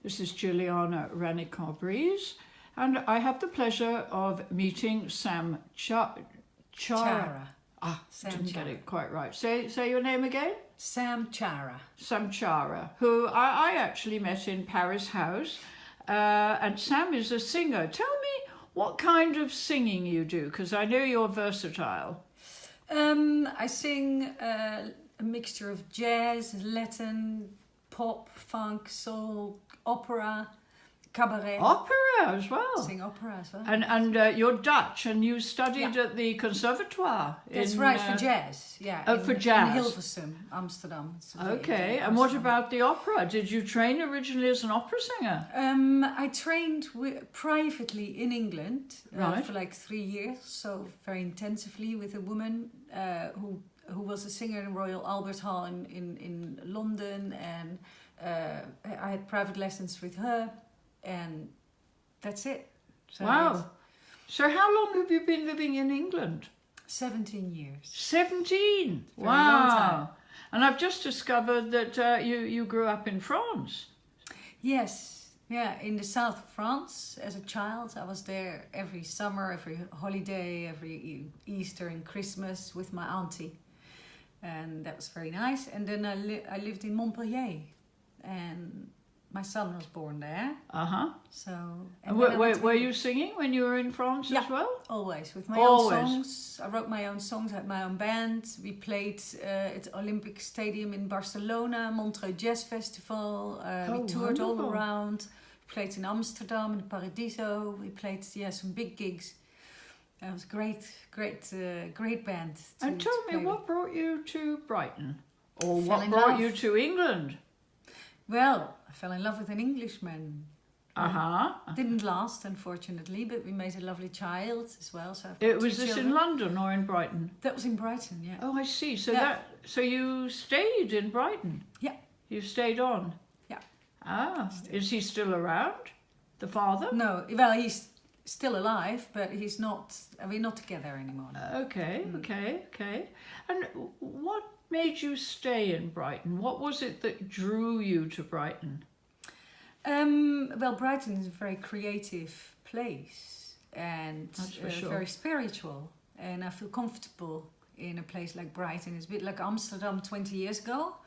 This is Jilliana Ranicar-Breese, and I have the pleasure of meeting Sam Chiara. Didn't get it quite right. Say your name again? Sam Chiara. Sam Chiara, who I actually met in Paris House. And Sam is a singer. Tell me what kind of singing you do, because I know you're versatile. I sing a mixture of jazz, Latin, pop, funk, soul, opera, cabaret. Opera as well. I sing opera as well. And you're Dutch, and you studied at the conservatoire. That's right, for jazz. Yeah. For jazz. In Hilversum, Amsterdam. Okay, and what about the opera? Did you train originally as an opera singer? I trained privately in England for like 3 years, so very intensively with a woman who was a singer in Royal Albert Hall in London, and I had private lessons with her, and that's it. So wow. So how long have you been living in England? 17 years. 17? Wow. A long time. And I've just discovered that you grew up in France. Yes. Yeah, in the south of France as a child. I was there every summer, every holiday, every Easter and Christmas with my auntie. And that was very nice. And then I lived in Montpellier. And my son was born there. So. And were you singing when you were in France as well? Always with my own songs. I wrote my own songs, I had my own band. We played at Olympic Stadium in Barcelona, Montreux Jazz Festival. We toured all around. We played in Amsterdam, in Paradiso. We played some big gigs. It was a great band. And tell me, what brought you to Brighton, or what brought you to England? Well, I fell in love with an Englishman. Didn't last, unfortunately, but we made a lovely child as well. So was this in London or in Brighton? That was in Brighton, yeah. Oh, I see. So so you stayed in Brighton? Yeah. You stayed on? Yeah. Is he still around? The father? No. Well, he's still alive, but he's not. We're not together anymore. Okay. And what made you stay in Brighton? What was it that drew you to Brighton? Well, Brighton is a very creative place and very spiritual, and I feel comfortable in a place like Brighton. It's a bit like Amsterdam 20 years ago.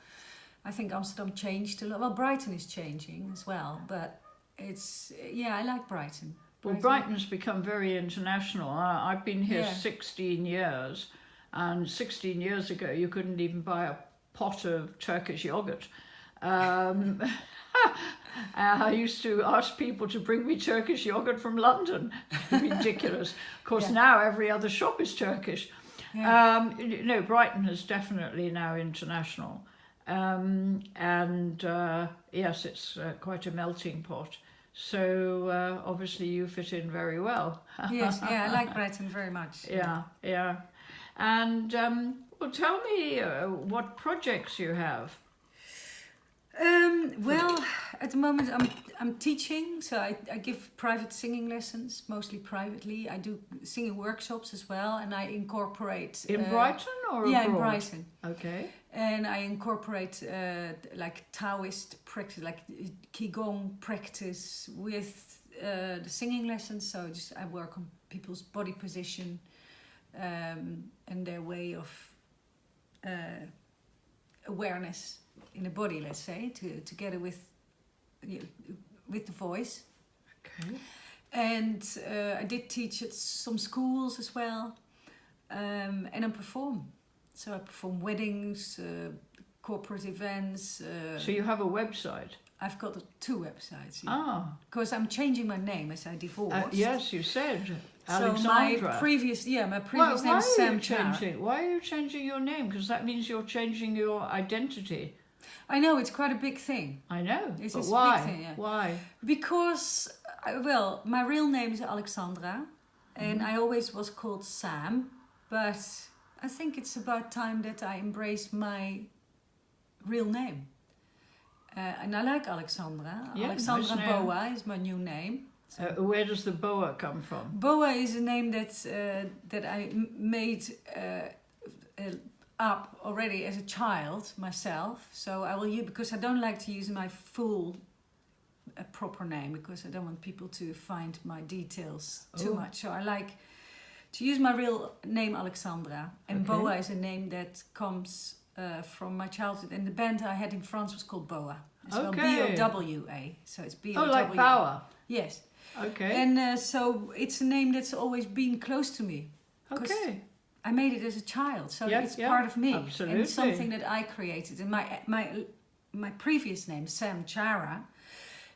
I think Amsterdam changed a lot. Well, Brighton is changing as well, but I like Brighton. Well, Brighton's become very international. I've been here 16 years. And 16 years ago, you couldn't even buy a pot of Turkish yogurt. I used to ask people to bring me Turkish yogurt from London. Ridiculous. Of course, now every other shop is Turkish. Yeah. Brighton is definitely now international. Yes, it's quite a melting pot. So obviously you fit in very well. Yes, I like Brighton very much. Yeah. And well, tell me what projects you have. Well, at the moment I'm teaching, so I give private singing lessons, mostly privately. I do singing workshops as well, and I incorporate in Brighton or abroad? Yeah, in Brighton. Okay. And I incorporate like Taoist practice, like Qigong practice with the singing lessons. So I work on people's body position. And their way of awareness in the body, let's say, together with the voice. Okay. And I did teach at some schools as well, and I perform. So I perform weddings, corporate events. So you have a website? I've got 2 websites. Yeah. Because I'm changing my name as I divorced. Yes, you said. Alexandra. So my previous name is Sam Chiara. Why are you changing your name? Because that means you're changing your identity. I know, it's quite a big thing. I know, It's but a why? Big thing, yeah. Why? Because, my real name is Alexandra, and I always was called Sam, but I think it's about time that I embrace my real name. And I like Alexandra. Yeah, Alexandra nice Boa is my new name. So where does the boa come from? Boa is a name that I made up already as a child myself. So I will use, because I don't like to use my full a proper name because I don't want people to find my details too much. So I like to use my real name, Alexandra. And Boa is a name that comes from my childhood. And the band I had in France was called Boa. It's spelled B-O-W-A. So it's B-O-W-A. Oh, like Bauer. Yes. Okay. And so it's a name that's always been close to me. Okay. I made it as a child, so it's part of me. Absolutely. And something that I created. And my previous name, Sam Chiara,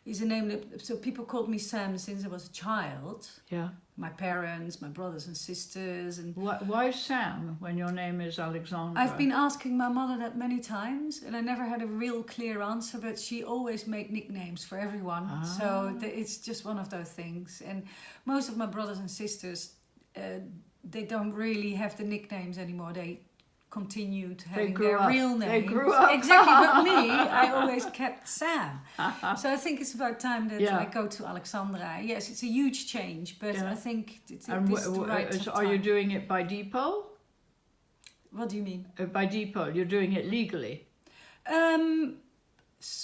is a name that, so people called me Sam since I was a child. Yeah. My parents, my brothers and sisters. And why Sam when your name is Alexandra? I've been asking my mother that many times, and I never had a real clear answer, but she always made nicknames for everyone. So it's just one of those things. And most of my brothers and sisters, they don't really have the nicknames anymore. They continue to having their real names. They grew up. Exactly, but me, I always kept Sam. So I think it's about time that I go to Alexandra. Yes, it's a huge change, but I think this is the right time. Are you doing it by depot? What do you mean? By depot, you're doing it legally?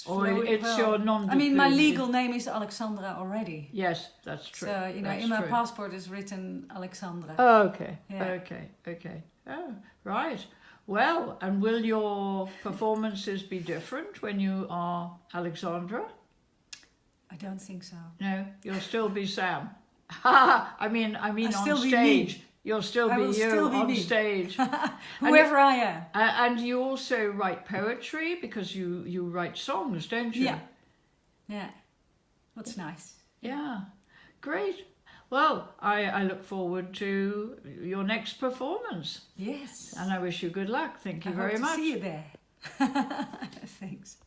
Or it's your non-depot? I mean, my legal name is Alexandra already. Yes, that's true. So, in my passport is written Alexandra. Oh, okay. Yeah. Okay. Oh, right. Well, and will your performances be different when you are Alexandra? I don't think so. No, you'll still be Sam. I mean on stage. You'll still be you on stage. Whoever I am. And you also write poetry because you write songs, don't you? Yeah. That's nice. Yeah. Great. Well, I look forward to your next performance. Yes. And I wish you good luck. Thank you very much. I hope to see you there. Thanks.